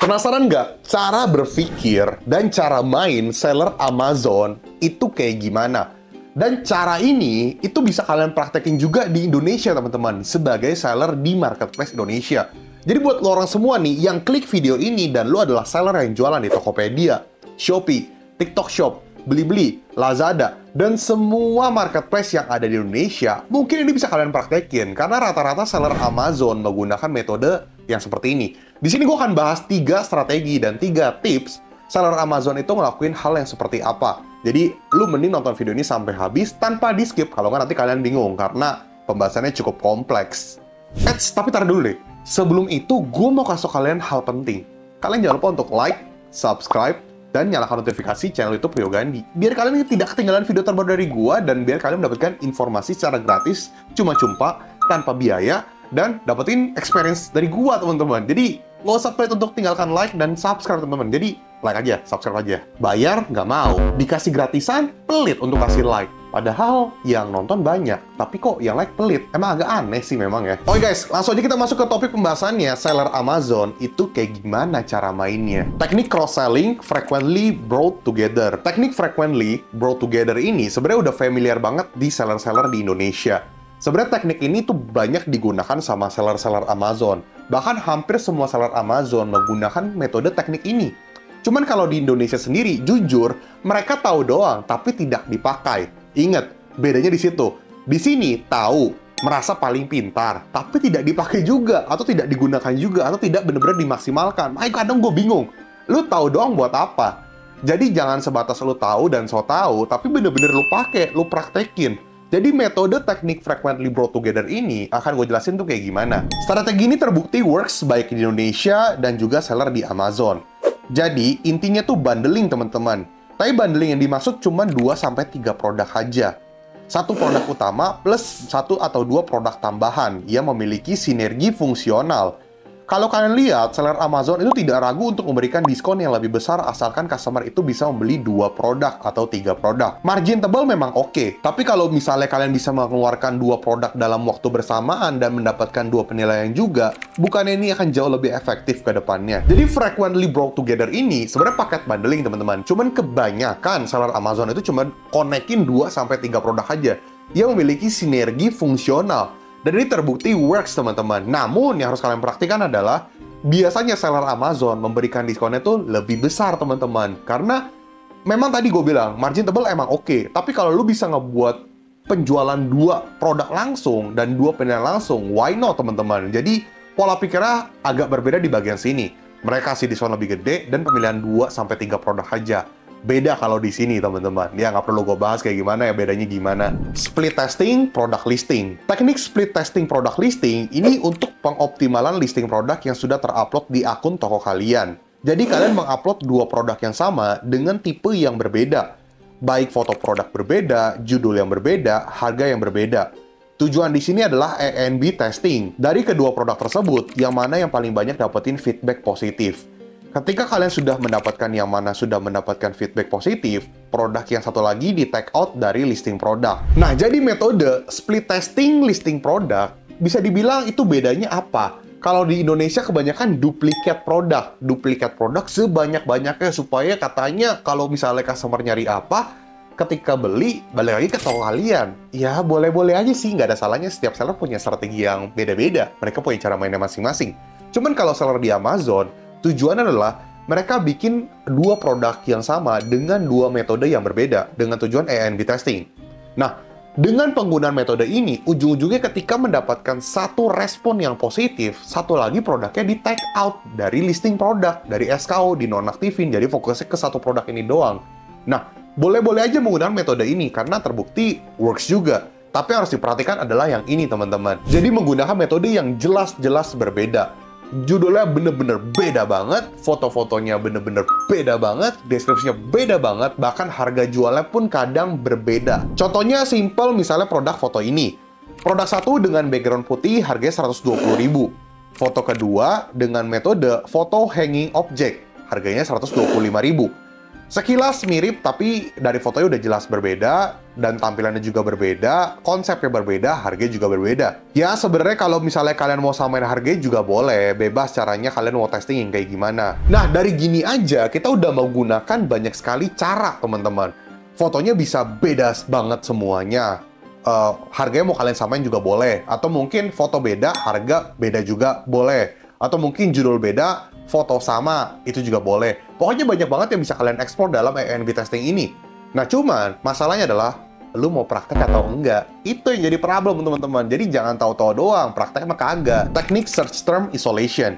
Penasaran nggak cara berpikir dan cara main seller Amazon itu kayak gimana? Dan cara ini itu bisa kalian praktekin juga di Indonesia teman-teman sebagai seller di marketplace Indonesia. Jadi buat lo orang semua nih yang klik video ini dan lo adalah seller yang jualan di Tokopedia, Shopee, TikTok Shop, Blibli, Lazada, dan semua marketplace yang ada di Indonesia, mungkin ini bisa kalian praktekin karena rata-rata seller Amazon menggunakan metode yang seperti ini. Di sini gue akan bahas 3 strategi dan 3 tips seller Amazon itu ngelakuin hal yang seperti apa. Jadi, lu mending nonton video ini sampai habis tanpa di-skip, kalau nggak nanti kalian bingung karena pembahasannya cukup kompleks. Tapi taruh dulu deh. Sebelum itu, gue mau kasih kalian hal penting. Kalian jangan lupa untuk like, subscribe, dan nyalakan notifikasi channel YouTube Rio Gandhi. Biar kalian tidak ketinggalan video terbaru dari gua dan biar kalian mendapatkan informasi secara gratis, cuma-cuma, tanpa biaya, dan dapetin experience dari gua, teman-teman. Jadi, nggak usah pelit untuk tinggalkan like dan subscribe, teman-teman. Jadi, like aja, subscribe aja. Bayar, nggak mau. Dikasih gratisan, pelit untuk kasih like. Padahal yang nonton banyak, tapi kok yang like pelit? Emang agak aneh sih memang ya. Oke guys, langsung aja kita masuk ke topik pembahasannya. Seller Amazon itu kayak gimana cara mainnya? Teknik cross-selling frequently brought together. Teknik frequently brought together ini sebenarnya udah familiar banget di seller-seller di Indonesia. Sebenarnya teknik ini tuh banyak digunakan sama seller-seller Amazon. Bahkan hampir semua seller Amazon menggunakan metode teknik ini. Cuman kalau di Indonesia sendiri, jujur, mereka tahu doang, tapi tidak dipakai. Ingat, bedanya di situ. Di sini, tahu, merasa paling pintar, tapi tidak dipakai juga, atau tidak digunakan juga, atau tidak benar-benar dimaksimalkan. Kadang gue bingung. Lu tahu doang buat apa? Jadi jangan sebatas lu tahu dan so tahu, tapi bener-bener lu pakai, lu praktekin. Jadi metode teknik frequently brought together ini akan gue jelasin tuh kayak gimana. Strategi ini terbukti works baik di Indonesia dan juga seller di Amazon. Jadi intinya tuh bundling teman-teman. Tapi bundling yang dimaksud cuma 2-3 produk aja. Satu produk utama plus 1 atau 2 produk tambahan yang memiliki sinergi fungsional. Kalau kalian lihat, seller Amazon itu tidak ragu untuk memberikan diskon yang lebih besar asalkan customer itu bisa membeli 2 produk atau 3 produk. Margin tebal memang oke, tapi kalau misalnya kalian bisa mengeluarkan 2 produk dalam waktu bersamaan dan mendapatkan 2 penilaian juga, bukannya ini akan jauh lebih efektif ke depannya. Jadi frequently brought together ini sebenarnya paket bundling teman-teman. Cuman kebanyakan seller Amazon itu cuma konekin 2-3 produk aja yang memiliki sinergi fungsional. Dan ini terbukti works, teman-teman. Namun, yang harus kalian perhatikan adalah biasanya seller Amazon memberikan diskonnya tuh lebih besar, teman-teman. Karena memang tadi gue bilang, margin tebal emang oke. Tapi kalau lu bisa ngebuat penjualan 2 produk langsung dan 2 penilaian langsung, why not, teman-teman? Jadi, pola pikirnya agak berbeda di bagian sini. Mereka kasih diskon lebih gede dan pemilihan 2-3 produk aja. Beda kalau di sini, teman-teman. Ya, nggak perlu gue bahas kayak gimana ya, bedanya gimana. Split testing, product listing. Teknik split testing product listing ini untuk pengoptimalan listing produk yang sudah terupload di akun toko kalian. Jadi, kalian mengupload 2 produk yang sama dengan tipe yang berbeda. Baik foto produk berbeda, judul yang berbeda, harga yang berbeda. Tujuan di sini adalah A/B testing. Dari kedua produk tersebut, yang mana yang paling banyak dapetin feedback positif. Ketika kalian sudah mendapatkan yang mana sudah mendapatkan feedback positif, produk yang satu lagi di take out dari listing produk. Nah, jadi metode split testing listing produk, bisa dibilang itu bedanya apa? Kalau di Indonesia kebanyakan duplikat produk sebanyak-banyaknya supaya katanya kalau misalnya customer nyari apa, ketika beli, balik lagi ke toko kalian. Ya, boleh-boleh aja sih, nggak ada salahnya. Setiap seller punya strategi yang beda-beda. Mereka punya cara mainnya masing-masing. Cuman kalau seller di Amazon, tujuannya adalah mereka bikin 2 produk yang sama dengan 2 metode yang berbeda dengan tujuan A/B testing. Nah, dengan penggunaan metode ini, ujung-ujungnya ketika mendapatkan satu respon yang positif, satu lagi produknya di take out dari listing produk, dari SKU, dinonaktifin, jadi fokusnya ke satu produk ini doang. Nah, boleh-boleh aja menggunakan metode ini karena terbukti works juga. Tapi yang harus diperhatikan adalah yang ini, teman-teman. Jadi menggunakan metode yang jelas-jelas berbeda. Judulnya bener-bener beda banget, foto-fotonya bener-bener beda banget, deskripsinya beda banget, bahkan harga jualnya pun kadang berbeda. Contohnya simple, misalnya produk foto ini. Produk satu dengan background putih harganya 120.000. Foto kedua dengan metode foto hanging object, harganya 125.000. Sekilas mirip, tapi dari fotonya udah jelas berbeda, dan tampilannya juga berbeda, konsepnya berbeda, harganya juga berbeda. Ya, sebenarnya kalau misalnya kalian mau samain harganya juga boleh, bebas caranya kalian mau testing yang kayak gimana. Nah, dari gini aja, kita udah menggunakan banyak sekali cara, teman-teman. Fotonya bisa beda banget semuanya. Harganya mau kalian samain juga boleh. Atau mungkin foto beda, harga beda juga boleh. Atau mungkin judul beda, foto sama, itu juga boleh. Pokoknya banyak banget yang bisa kalian ekspor dalam A/B testing ini. Nah, cuman masalahnya adalah lu mau praktek atau enggak. Itu yang jadi problem, teman-teman. Jadi jangan tahu-tahu doang, praktek mah kagak. Teknik search term isolation.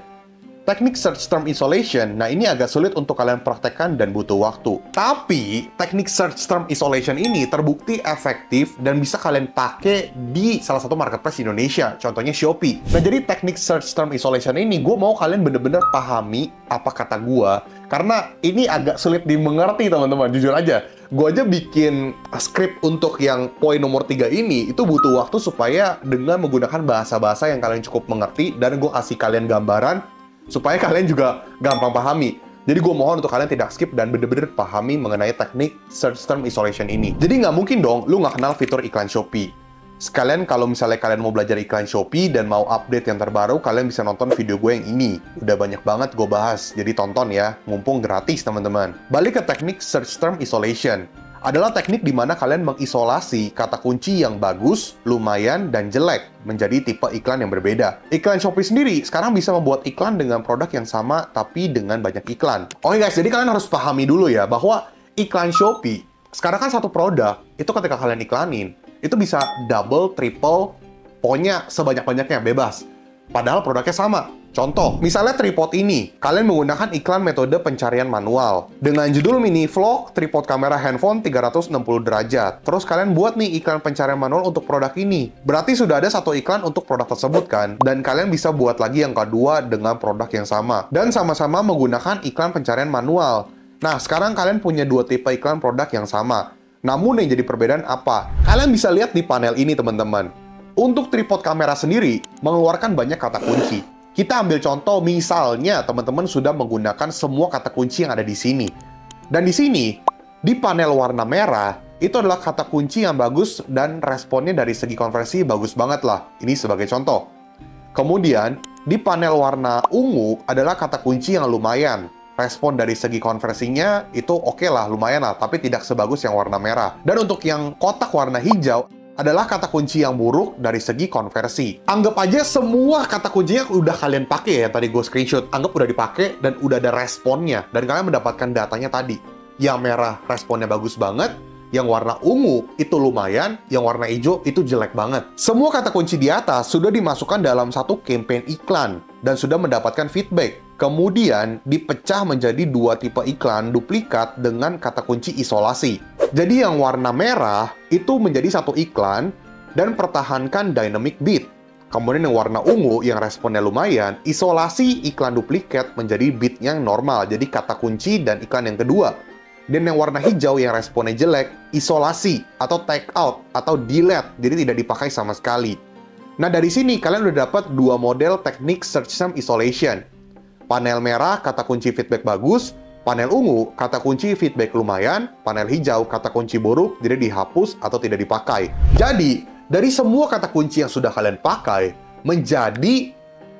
Teknik search term isolation, nah ini agak sulit untuk kalian praktekkan dan butuh waktu. Tapi, teknik search term isolation ini terbukti efektif dan bisa kalian pakai di salah satu marketplace di Indonesia, contohnya Shopee. Nah, jadi teknik search term isolation ini, gue mau kalian bener-bener pahami apa kata gue, karena ini agak sulit dimengerti, teman-teman, jujur aja. Gue aja bikin script untuk yang poin nomor 3 ini, itu butuh waktu supaya dengan menggunakan bahasa-bahasa yang kalian cukup mengerti, dan gue kasih kalian gambaran, supaya kalian juga gampang pahami. Jadi gue mohon untuk kalian tidak skip dan bener-bener pahami mengenai teknik search term isolation ini. Jadi nggak mungkin dong lu nggak kenal fitur iklan Shopee. Sekalian kalau misalnya kalian mau belajar iklan Shopee dan mau update yang terbaru, kalian bisa nonton video gue yang ini. Udah banyak banget gue bahas, jadi tonton ya. Mumpung gratis, teman-teman. Balik ke teknik search term isolation. Adalah teknik di mana kalian mengisolasi kata kunci yang bagus, lumayan, dan jelek menjadi tipe iklan yang berbeda. Iklan Shopee sendiri sekarang bisa membuat iklan dengan produk yang sama tapi dengan banyak iklan. Oke guys, jadi kalian harus pahami dulu ya bahwa iklan Shopee sekarang kan satu produk, itu ketika kalian iklanin, itu bisa double, triple, pokoknya sebanyak-banyaknya, bebas. Padahal produknya sama. Contoh, misalnya tripod ini, kalian menggunakan iklan metode pencarian manual. Dengan judul mini vlog, tripod kamera handphone 360 derajat. Terus kalian buat nih iklan pencarian manual untuk produk ini. Berarti sudah ada satu iklan untuk produk tersebut kan? Dan kalian bisa buat lagi yang kedua dengan produk yang sama. Dan sama-sama menggunakan iklan pencarian manual. Nah, sekarang kalian punya dua tipe iklan produk yang sama. Namun yang jadi perbedaan apa? Kalian bisa lihat di panel ini, teman-teman. Untuk tripod kamera sendiri, mengeluarkan banyak kata kunci. Kita ambil contoh, misalnya teman-teman sudah menggunakan semua kata kunci yang ada di sini. Dan di sini, di panel warna merah, itu adalah kata kunci yang bagus dan responnya dari segi konversi bagus banget lah. Ini sebagai contoh. Kemudian, di panel warna ungu adalah kata kunci yang lumayan. Respon dari segi konversinya itu oke lah, lumayan lah, tapi tidak sebagus yang warna merah. Dan untuk yang kotak warna hijau, adalah kata kunci yang buruk dari segi konversi. Anggap aja semua kata kuncinya udah kalian pakai ya, tadi gue screenshot. Anggap udah dipakai dan udah ada responnya. Dan kalian mendapatkan datanya tadi. Yang merah responnya bagus banget, yang warna ungu itu lumayan, yang warna hijau itu jelek banget. Semua kata kunci di atas sudah dimasukkan dalam satu campaign iklan dan sudah mendapatkan feedback. Kemudian dipecah menjadi dua tipe iklan duplikat dengan kata kunci isolasi. Jadi yang warna merah itu menjadi satu iklan dan pertahankan dynamic bid. Kemudian yang warna ungu yang responnya lumayan, isolasi iklan duplikat menjadi bid yang normal. Jadi kata kunci dan iklan yang kedua. Dan yang warna hijau yang responnya jelek, isolasi atau take out atau delete. Jadi tidak dipakai sama sekali. Nah dari sini kalian udah dapat dua model teknik search term isolation. Panel merah kata kunci feedback bagus, panel ungu kata kunci feedback lumayan, panel hijau kata kunci buruk, jadi dihapus atau tidak dipakai. Jadi, dari semua kata kunci yang sudah kalian pakai,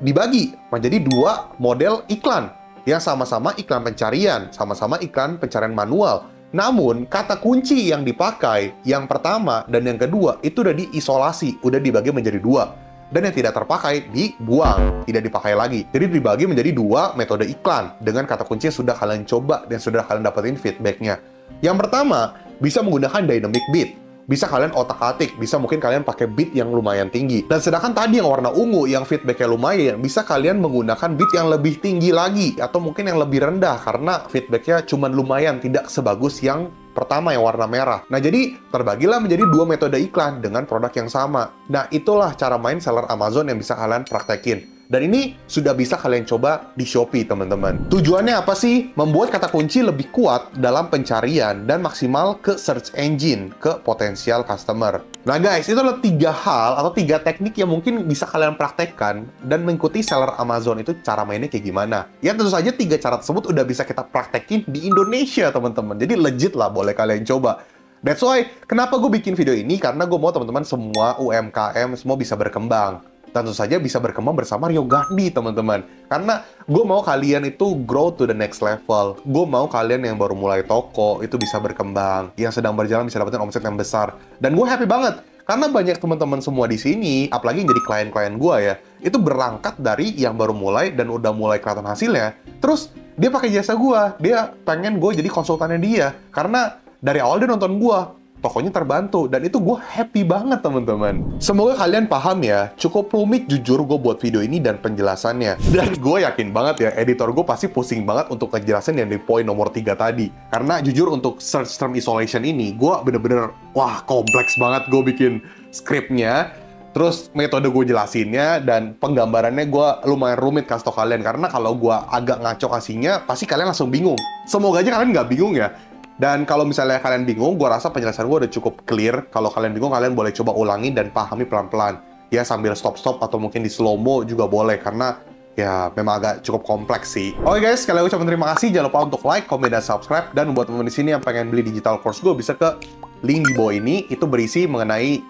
dibagi menjadi dua model iklan. Yang sama-sama iklan pencarian, sama-sama iklan pencarian manual. Namun, kata kunci yang dipakai, yang pertama dan yang kedua, itu udah diisolasi, udah dibagi menjadi dua. Dan yang tidak terpakai dibuang, tidak dipakai lagi. Jadi dibagi menjadi dua metode iklan dengan kata kunci yang sudah kalian coba dan sudah kalian dapetin feedbacknya. Yang pertama, bisa menggunakan dynamic bid. Bisa kalian otak-atik, bisa mungkin kalian pakai bid yang lumayan tinggi. Dan sedangkan tadi yang warna ungu, yang feedbacknya lumayan, bisa kalian menggunakan bid yang lebih tinggi lagi. Atau mungkin yang lebih rendah, karena feedbacknya cuma lumayan, tidak sebagus yang pertama yang warna merah. Nah, jadi terbagilah menjadi dua metode iklan dengan produk yang sama. Nah, itulah cara main seller Amazon yang bisa kalian praktekin. Dan ini sudah bisa kalian coba di Shopee, teman-teman. Tujuannya apa sih? Membuat kata kunci lebih kuat dalam pencarian dan maksimal ke search engine, ke potensial customer. Nah guys, itu adalah 3 hal atau 3 teknik yang mungkin bisa kalian praktekkan dan mengikuti seller Amazon itu cara mainnya kayak gimana. Ya tentu saja 3 cara tersebut udah bisa kita praktekin di Indonesia, teman-teman. Jadi legit lah, boleh kalian coba. That's why, kenapa gue bikin video ini? Karena gue mau teman-teman semua UMKM semua bisa berkembang. Tentu saja bisa berkembang bersama Rio Gandhi, teman-teman. Karena gue mau kalian itu grow to the next level. Gue mau kalian yang baru mulai toko itu bisa berkembang. Yang sedang berjalan bisa dapetin omset yang besar. Dan gue happy banget. Karena banyak teman-teman semua di sini, apalagi yang jadi klien-klien gue ya, itu berangkat dari yang baru mulai dan udah mulai kelihatan hasilnya. Terus, dia pakai jasa gue. Dia pengen gue jadi konsultannya dia. Karena dari awal dia nonton gue. Tokonya terbantu, dan itu gue happy banget, teman-teman. Semoga kalian paham ya, cukup rumit jujur gue buat video ini dan penjelasannya. Dan gue yakin banget ya, editor gue pasti pusing banget untuk ngejelasin yang di poin nomor 3 tadi. Karena jujur untuk search term isolation ini, gue bener-bener, wah kompleks banget gue bikin skripnya. Terus metode gue jelasinnya, dan penggambarannya gue lumayan rumit kasih tau kalian. Karena kalau gue agak ngaco kasihnya, pasti kalian langsung bingung. Semoga aja kalian nggak bingung ya. Dan kalau misalnya kalian bingung, gue rasa penjelasan gue udah cukup clear. Kalau kalian bingung, kalian boleh coba ulangi dan pahami pelan-pelan. Ya, sambil stop-stop atau mungkin di slow-mo juga boleh, karena ya memang agak cukup kompleks sih. Oke guys, sekali lagi ucapkan terima kasih. Jangan lupa untuk like, komen, dan subscribe. Dan buat teman-teman di sini yang pengen beli digital course gue, bisa ke link di bawah ini. Itu berisi mengenai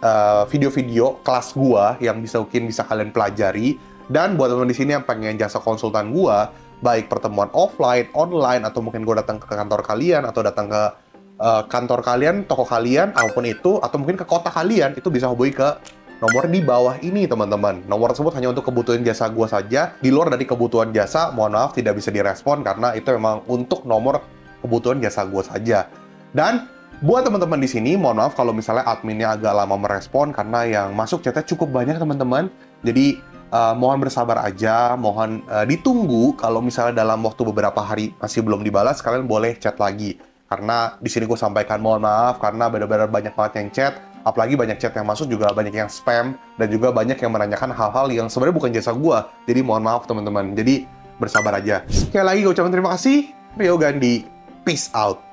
video-video kelas gue yang mungkin bisa kalian pelajari. Dan buat teman-teman di sini yang pengen jasa konsultan gue, baik pertemuan offline, online, atau mungkin gue datang ke kantor kalian, atau datang ke kantor kalian, toko kalian, apapun itu, atau mungkin ke kota kalian, itu bisa hubungi ke nomor di bawah ini, teman-teman. Nomor tersebut hanya untuk kebutuhan jasa gue saja. Di luar dari kebutuhan jasa, mohon maaf tidak bisa direspon, karena itu memang untuk nomor kebutuhan jasa gue saja. Dan buat teman-teman di sini, mohon maaf kalau misalnya adminnya agak lama merespon, karena yang masuk chatnya cukup banyak, teman-teman. Jadi, mohon bersabar aja, mohon ditunggu. Kalau misalnya dalam waktu beberapa hari masih belum dibalas, kalian boleh chat lagi. Karena di sini gue sampaikan mohon maaf, karena benar-benar banyak banget yang chat. Apalagi banyak chat yang masuk juga banyak yang spam, dan juga banyak yang menanyakan hal-hal yang sebenarnya bukan jasa gue. Jadi mohon maaf teman-teman. Jadi bersabar aja. Sekali lagi gue ucapkan terima kasih. Rio Gandhi. Peace out.